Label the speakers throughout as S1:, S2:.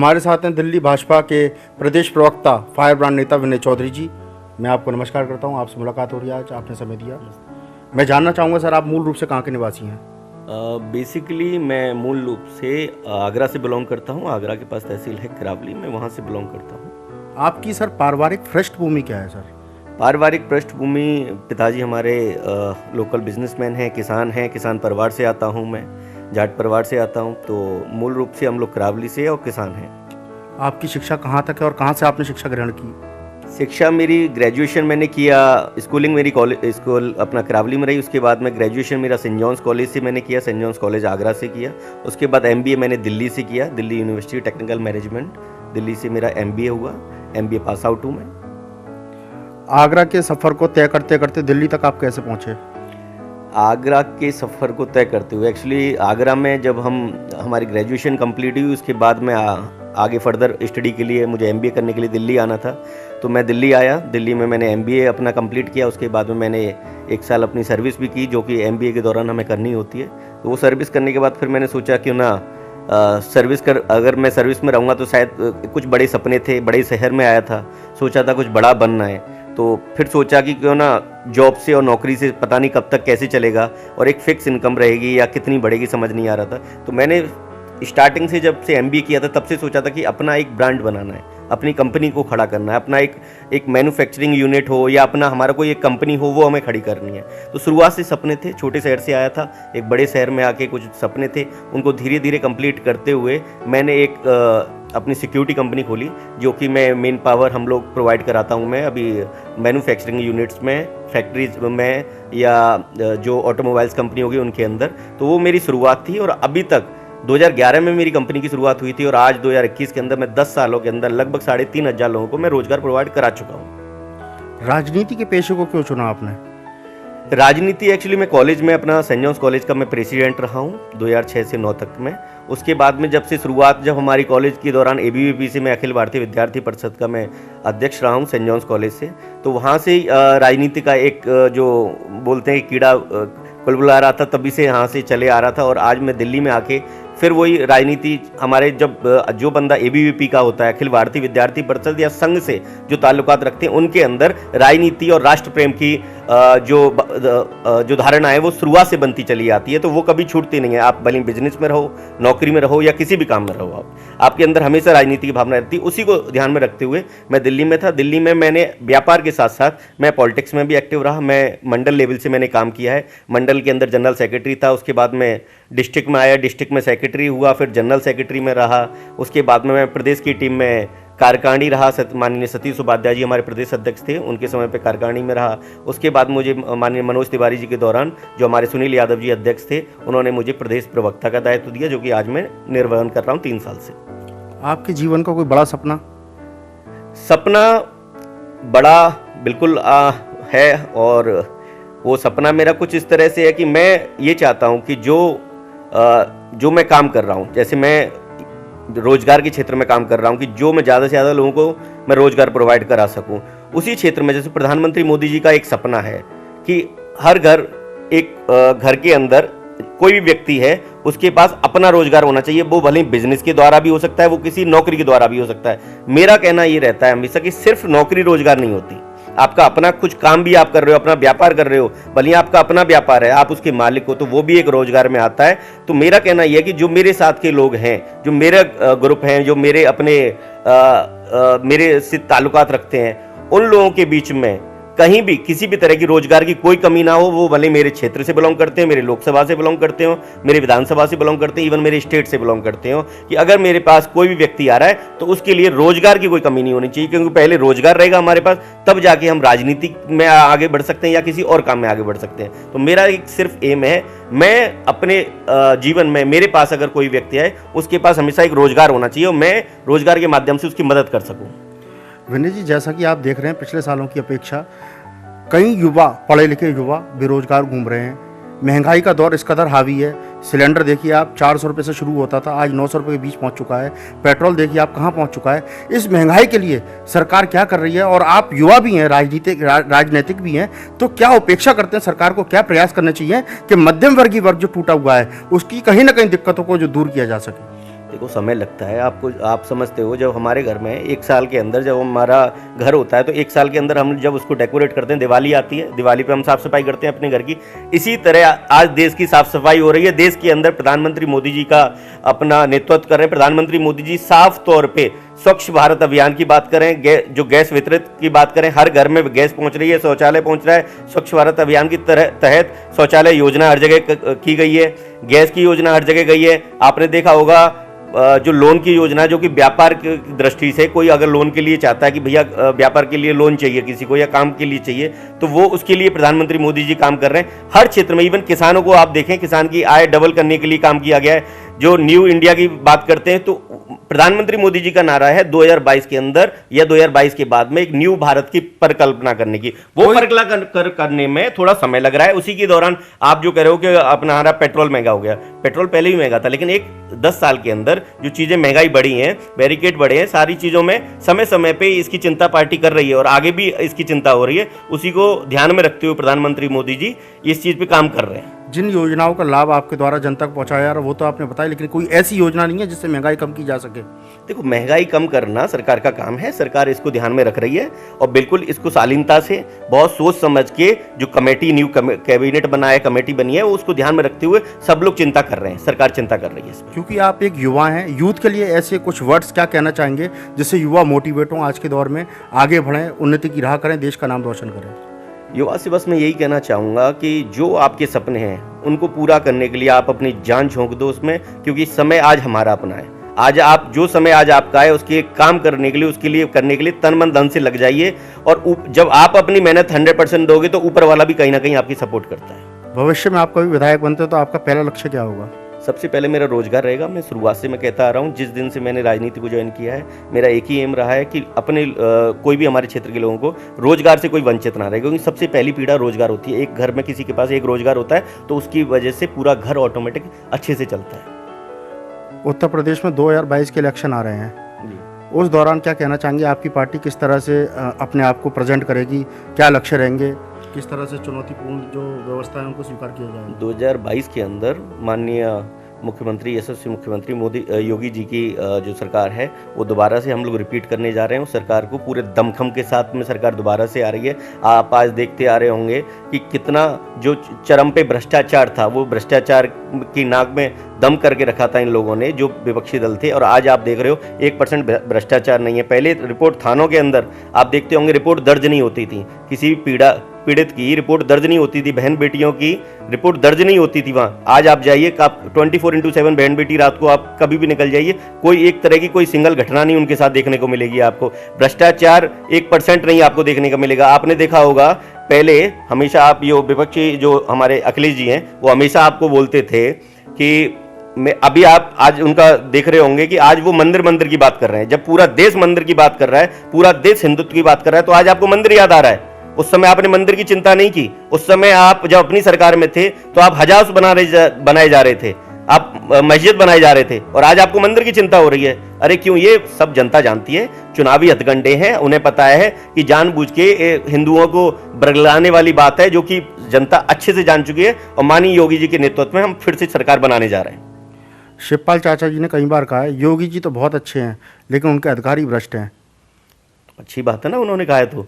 S1: हमारे साथ हैं दिल्ली भाजपा के प्रदेश प्रवक्ता फायर ब्रांड नेता विनय चौधरी जी। मैं आपको नमस्कार करता हूं, आपसे मुलाकात हो रही है आज, आपने समय दिया। मैं जानना चाहूँगा सर, आप मूल रूप से कहाँ के निवासी हैं?
S2: बेसिकली मैं मूल रूप से आगरा से बिलोंग करता हूँ। आगरा के पास तहसील है करावली, मैं वहाँ से बिलोंग करता हूँ।
S1: आपकी सर पारिवारिक पृष्ठभूमि क्या है सर?
S2: पारिवारिक पृष्ठभूमि, पिताजी हमारे लोकल बिजनेसमैन हैं, किसान परिवार से आता हूँ मैं, जाट परिवार से आता हूँ। तो मूल रूप से हम लोग करावली से और किसान हैं।
S1: आपकी शिक्षा कहाँ तक है और कहाँ से आपने शिक्षा ग्रहण की?
S2: शिक्षा मेरी ग्रेजुएशन मैंने किया, स्कूलिंग मेरी स्कूल अपना करावली में रही। उसके बाद में ग्रेजुएशन मेरा सेंट जॉन्स कॉलेज से मैंने किया, सेंट जॉन्स कॉलेज आगरा से किया। उसके बाद एमबीए मैंने दिल्ली से किया, Delhi university technical management, Delhi से मेरा एमबीए हुआ। एमबीए पास आउट हूँ मैं।
S1: आगरा के सफ़र को तय करते करते दिल्ली तक आप कैसे पहुँचे?
S2: आगरा के सफ़र को तय करते हुए एक्चुअली आगरा में जब हमारी ग्रेजुएशन कंप्लीट हुई, उसके बाद में आगे फर्दर स्टडी के लिए मुझे एमबीए करने के लिए दिल्ली आना था। तो मैं दिल्ली आया, दिल्ली में मैंने एमबीए अपना कंप्लीट किया। उसके बाद में मैंने 1 साल अपनी सर्विस भी की, जो कि एमबीए के दौरान हमें करनी होती है। तो वो सर्विस करने के बाद फिर मैंने सोचा क्यों ना अगर मैं सर्विस में रहूँगा तो शायद कुछ बड़े सपने थे, बड़े शहर में आया था, सोचा था कुछ बड़ा बनना है। तो फिर सोचा कि क्यों ना जॉब से और नौकरी से पता नहीं कब तक कैसे चलेगा और एक फिक्स इनकम रहेगी या कितनी बढ़ेगी, समझ नहीं आ रहा था। तो मैंने स्टार्टिंग से जब से एमबीए किया था तब से सोचा था कि अपना एक ब्रांड बनाना है, अपनी कंपनी को खड़ा करना है, अपना एक मैन्युफैक्चरिंग यूनिट हो या अपना हमारा कोई एक कंपनी हो, वो हमें खड़ी करनी है। तो शुरुआत से सपने थे, छोटे शहर से आया था, एक बड़े शहर में आके कुछ सपने थे, उनको धीरे धीरे कंप्लीट करते हुए मैंने एक अपनी सिक्योरिटी कंपनी खोली, जो कि मैं मेन पावर हम लोग प्रोवाइड कराता हूँ। मैं अभी मैन्युफैक्चरिंग यूनिट्स में, फैक्ट्रीज में या जो ऑटोमोबाइल्स कंपनी होगी उनके अंदर। तो वो मेरी शुरुआत थी और अभी तक 2011 में मेरी कंपनी की शुरुआत हुई थी और आज 2021 के अंदर मैं 10 सालों के अंदर लगभग 3,500 लोगों को मैं रोजगार प्रोवाइड करा चुका हूँ।
S1: राजनीति के पेशे को क्यों चुना आपने?
S2: राजनीति एक्चुअली मैं कॉलेज में अपना सेंट जॉन्स कॉलेज का मैं प्रेसिडेंट रहा हूँ 2006 से 9 तक में। उसके बाद में जब हमारी कॉलेज के दौरान एबीवीपी से मैं अखिल भारतीय विद्यार्थी परिषद का मैं अध्यक्ष रहा हूँ सेंट जॉन्स कॉलेज से। तो वहाँ से राजनीति का एक जो बोलते हैं कीड़ा कुलबुला रहा था, तभी से यहाँ से चले आ रहा था। और आज मैं दिल्ली में आके फिर वही राजनीति, हमारे जो बंदा एबीवीपी का होता है, अखिल भारतीय विद्यार्थी परिषद या संघ से जो ताल्लुकात रखते हैं, उनके अंदर राजनीति और राष्ट्र प्रेम की जो धारणा है वो शुरुआत से बनती चली आती है। तो वो कभी छूटती नहीं है। आप भले बिजनेस में रहो, नौकरी में रहो या किसी भी काम में रहो, आपके अंदर हमेशा राजनीति की भावना रहती है। उसी को ध्यान में रखते हुए मैं दिल्ली में था। दिल्ली में मैंने व्यापार के साथ साथ मैं पॉलिटिक्स में भी एक्टिव रहा। मैं मंडल लेवल से मैंने काम किया है, मंडल के अंदर जनरल सेक्रेटरी था। उसके बाद में डिस्ट्रिक्ट में आया, डिस्ट्रिक्ट में सेक्रेटरी हुआ, फिर जनरल सेक्रेटरी में रहा। उसके बाद में मैं प्रदेश की टीम में कार्यकारिणी रहा। माननीय सतीश उपाध्याय जी हमारे प्रदेश अध्यक्ष थे, उनके समय पे कार्यकारिणी में रहा। उसके बाद मुझे माननीय मनोज तिवारी जी के दौरान, जो हमारे सुनील यादव जी अध्यक्ष थे, उन्होंने मुझे प्रदेश प्रवक्ता का दायित्व दिया, जो कि आज मैं निर्वहन कर रहा हूँ 3 साल से।
S1: आपके जीवन का कोई बड़ा सपना?
S2: सपना बड़ा बिल्कुल है, और वो सपना मेरा कुछ इस तरह से है कि मैं ये चाहता हूँ कि जो मैं काम कर रहा हूँ, जैसे मैं रोजगार के क्षेत्र में काम कर रहा हूँ, कि जो मैं ज़्यादा से ज़्यादा लोगों को मैं रोजगार प्रोवाइड करा सकूँ। उसी क्षेत्र में जैसे प्रधानमंत्री मोदी जी का एक सपना है कि हर घर के अंदर कोई भी व्यक्ति है, उसके पास अपना रोजगार होना चाहिए। वो भले बिजनेस के द्वारा भी हो सकता है, वो किसी नौकरी के द्वारा भी हो सकता है। मेरा कहना ये रहता है हमेशा कि सिर्फ नौकरी रोजगार नहीं होती। आपका अपना कुछ काम भी आप कर रहे हो, अपना व्यापार कर रहे हो, भले आपका अपना व्यापार है, आप उसके मालिक हो, तो वो भी एक रोजगार में आता है। तो मेरा कहना यह है कि जो मेरे साथ के लोग हैं, जो मेरा ग्रुप हैं, जो मेरे अपने मेरे से ताल्लुकात रखते हैं, उन लोगों के बीच में कहीं भी किसी भी तरह की रोजगार की कोई कमी ना हो। वो भले मेरे क्षेत्र से बिलोंग करते हैं, मेरे लोकसभा से बिलोंग करते हो, मेरे विधानसभा से बिलोंग करते हैं, इवन मेरे स्टेट से बिलोंग करते हो, कि अगर मेरे पास कोई भी व्यक्ति आ रहा है तो उसके लिए रोजगार की कोई कमी नहीं होनी चाहिए। क्योंकि पहले रोजगार रहेगा हमारे पास, तब जाके हम राजनीति में आगे बढ़ सकते हैं या किसी और काम में आगे बढ़ सकते हैं। तो मेरा एक सिर्फ एम है, मैं अपने जीवन में, मेरे पास अगर कोई व्यक्ति आए, उसके पास हमेशा एक रोजगार होना चाहिए और मैं रोजगार के माध्यम से उसकी मदद कर सकूँ।
S1: विनय जी, जैसा कि आप देख रहे हैं, पिछले सालों की अपेक्षा कई युवा, पढ़े लिखे युवा बेरोजगार घूम रहे हैं। महंगाई का दौर इस कदर हावी है। सिलेंडर देखिए आप, 400 रुपये से शुरू होता था, आज 900 रुपये के बीच पहुंच चुका है। पेट्रोल देखिए आप कहां पहुंच चुका है। इस महंगाई के लिए सरकार क्या कर रही है? और आप युवा भी हैं, राजनीतिक भी हैं, तो क्या अपेक्षा करते हैं? सरकार को क्या प्रयास करने चाहिए कि मध्यम वर्गीय वर्ग जो टूटा हुआ है, उसकी कहीं ना कहीं दिक्कतों को जो दूर किया जा सके?
S2: देखो समय लगता है, आपको आप समझते हो, जब हमारे घर में 1 साल के अंदर जब हमारा घर होता है तो 1 साल के अंदर हम जब उसको डेकोरेट करते हैं, दिवाली आती है, दिवाली पे हम साफ सफाई करते हैं अपने घर की। इसी तरह आज देश की साफ सफाई हो रही है। देश के अंदर प्रधानमंत्री मोदी जी का अपना नेतृत्व कर रहे हैं। प्रधानमंत्री मोदी जी साफ तौर पे स्वच्छ भारत अभियान की बात करें, जो गैस वितरित की बात करें, हर घर में गैस पहुंच रही है, शौचालय पहुंच रहा है। स्वच्छ भारत अभियान की तहत शौचालय योजना हर जगह की गई है, गैस की योजना हर जगह गई है। आपने देखा होगा जो लोन की योजना, जो कि व्यापार की दृष्टि से कोई अगर लोन के लिए चाहता है कि भैया व्यापार के लिए लोन चाहिए किसी को या काम के लिए चाहिए, तो वो उसके लिए प्रधानमंत्री मोदी जी काम कर रहे हैं हर क्षेत्र में। इवन किसानों को आप देखें, किसान की आय डबल करने के लिए काम किया गया है। जो न्यू इंडिया की बात करते हैं तो प्रधानमंत्री मोदी जी का नारा है 2022 के अंदर या 2022 के बाद में एक न्यू भारत की परिकल्पना करने की। वो परिकल्पना करने में थोड़ा समय लग रहा है। उसी के दौरान आप जो कह रहे हो कि अपना हमारा पेट्रोल महंगा हो गया, पेट्रोल पहले ही महंगा था, लेकिन एक 10 साल के अंदर जो चीजें महंगाई बढ़ी हैं, बैरिकेड बढ़े हैं, सारी चीजों में समय समय पे इसकी चिंता पार्टी कर रही है और आगे भी इसकी चिंता हो रही है। उसी को ध्यान में रखते हुए प्रधानमंत्री मोदी जी इस चीज पे काम कर रहे हैं।
S1: जिन योजनाओं का लाभ आपके द्वारा जनता को पहुंचाया जा रहा है वो तो आपने बताया, लेकिन कोई ऐसी योजना नहीं है जिससे महंगाई कम की जा सके?
S2: देखो, महंगाई कम करना सरकार का काम है, सरकार इसको ध्यान में रख रही है और बिल्कुल इसको शालीनता से बहुत सोच समझ के जो कमेटी न्यू कैबिनेट बना है, कमेटी बनी है, वो उसको ध्यान में रखते हुए सब लोग चिंता कर रहे हैं, सरकार चिंता कर रही है इसमें।
S1: क्योंकि आप एक युवा हैं, यूथ के लिए ऐसे कुछ वर्ड्स क्या कहना चाहेंगे जिससे युवा मोटिवेट हों, आज के दौर में आगे बढ़ें, उन्नति की राह करें, देश का नाम रोशन करें?
S2: युवा से बस मैं यही कहना चाहूँगा कि जो आपके सपने हैं उनको पूरा करने के लिए आप अपनी जान झोंक दो उसमें, क्योंकि समय आज हमारा अपना है। आज आप जो समय आज आपका है उसके काम करने के लिए, उसके लिए करने के लिए तन मन धन से लग जाइए और जब आप अपनी मेहनत 100% दोगे तो ऊपर वाला भी कहीं ना कहीं आपकी सपोर्ट करता है।
S1: भविष्य में आप कभी विधायक बनते हो तो आपका पहला लक्ष्य क्या होगा?
S2: सबसे पहले मेरा रोजगार रहेगा। मैं शुरुआत से मैं कहता आ रहा हूँ, जिस दिन से मैंने राजनीति को ज्वाइन किया है, मेरा एक ही एम रहा है कि अपने कोई भी हमारे क्षेत्र के लोगों को रोजगार से कोई वंचित ना रहे, क्योंकि सबसे पहली पीड़ा रोजगार होती है। एक घर में किसी के पास एक रोजगार होता है तो उसकी वजह से पूरा घर ऑटोमेटिक अच्छे से चलता है।
S1: उत्तर प्रदेश में 2022 के इलेक्शन आ रहे हैं, उस दौरान क्या कहना चाहेंगे? आपकी पार्टी किस तरह से अपने आप को प्रेजेंट करेगी? क्या लक्ष्य रहेंगे? किस तरह से चुनौतीपूर्ण जो व्यवस्था है उनको स्वीकार किया जाएगा?
S2: 2022 के अंदर माननीय मुख्यमंत्री, यशस्वी मुख्यमंत्री मोदी योगी जी की जो सरकार है वो दोबारा से हम लोग रिपीट करने जा रहे हैं। उस सरकार को पूरे दमखम के साथ में सरकार दोबारा से आ रही है। आप आज देखते आ रहे होंगे कि कितना जो चरम पे भ्रष्टाचार था, वो भ्रष्टाचार की नाक में दम करके रखा था इन लोगों ने, जो विपक्षी दल थे, और आज आप देख रहे हो 1% भ्रष्टाचार नहीं है। पहले रिपोर्ट थानों के अंदर आप देखते होंगे रिपोर्ट दर्ज नहीं होती थी, किसी भी पीड़ित की रिपोर्ट दर्ज नहीं होती थी, बहन बेटियों की रिपोर्ट दर्ज नहीं होती थी वहाँ। आज आप जाइए, आप 24/7 बहन बेटी रात को आप कभी भी निकल जाइए, कोई एक तरह की कोई सिंगल घटना नहीं उनके साथ देखने को मिलेगी आपको। भ्रष्टाचार 1% नहीं आपको देखने को मिलेगा। आपने देखा होगा पहले हमेशा आप ये विपक्षी जो हमारे अखिलेश जी हैं वो हमेशा आपको बोलते थे कि अभी आप आज उनका देख रहे होंगे कि आज वो मंदिर की बात कर रहे हैं। जब पूरा देश मंदिर की बात कर रहा है, पूरा देश हिंदुत्व की बात कर रहा है, तो आज आपको मंदिर याद आ रहा है। उस समय आपने मंदिर की चिंता नहीं की। उस समय आप जब अपनी सरकार में थे तो आप हज हाउस बनाए जा रहे थे, आप मस्जिद बनाए जा रहे थे, और आज आपको मंदिर की चिंता हो रही है। अरे क्यों? ये सब जनता जानती है, चुनावी हथकंडे हैं, उन्हें पता है कि जानबूझ के हिंदुओं को बरगलाने वाली बात है, जो कि जनता अच्छे से जान चुकी है। और माननीय योगी जी के नेतृत्व में हम फिर से सरकार बनाने जा रहे हैं।
S1: शिवपाल चाचा जी ने कई बार कहा है योगी जी तो बहुत अच्छे हैं लेकिन उनके अधिकारी भ्रष्ट हैं।
S2: अच्छी बात है ना, उन्होंने कहा है तो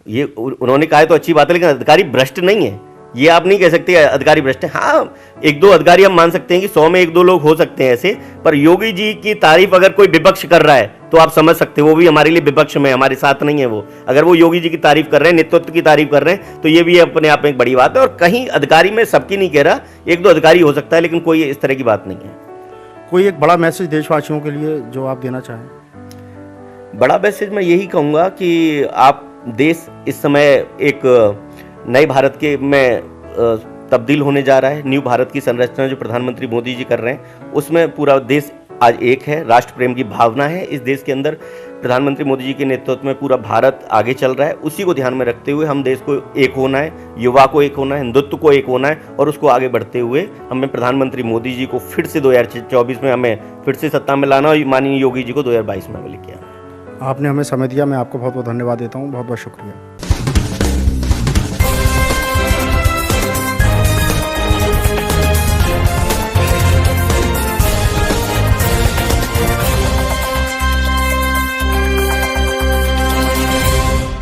S2: ये उन्होंने कहा है तो अच्छी बात है, लेकिन अधिकारी भ्रष्ट नहीं है, ये आप नहीं कह सकते अधिकारी भ्रष्ट है। हाँ, 1-2 अधिकारी हम मान सकते हैं कि 100 में 1-2 लोग हो सकते हैं ऐसे, पर योगी जी की तारीफ अगर कोई विपक्ष कर रहा है तो आप समझ सकते हो वो भी हमारे लिए विपक्ष में, हमारे साथ नहीं है वो। अगर वो योगी जी की तारीफ कर रहे हैं, नेतृत्व की तारीफ कर रहे हैं, तो ये भी अपने आप में एक बड़ी बात है। और कहीं अधिकारी में सबकी नहीं कह रहा, 1-2 अधिकारी हो सकता है, लेकिन कोई इस तरह की बात नहीं है।
S1: कोई एक बड़ा मैसेज देशवासियों के लिए जो आप देना चाहें?
S2: बड़ा मैसेज मैं यही कहूँगा कि आप देश इस समय एक नए भारत के में तब्दील होने जा रहा है। न्यू भारत की संरचना जो प्रधानमंत्री मोदी जी कर रहे हैं उसमें पूरा देश आज एक है। राष्ट्र प्रेम की भावना है इस देश के अंदर। प्रधानमंत्री मोदी जी के नेतृत्व में पूरा भारत आगे चल रहा है। उसी को ध्यान में रखते हुए हम देश को एक होना है, युवा को एक होना है, हिंदुत्व को एक होना है, और उसको आगे बढ़ते हुए हमें प्रधानमंत्री मोदी जी को फिर से 2024 में हमें फिर से सत्ता में लाना और माननीय योगी जी को 2022 में लेके आना।
S1: आपने हमें समय दिया, मैं आपको बहुत बहुत धन्यवाद देता हूँ। बहुत बहुत शुक्रिया।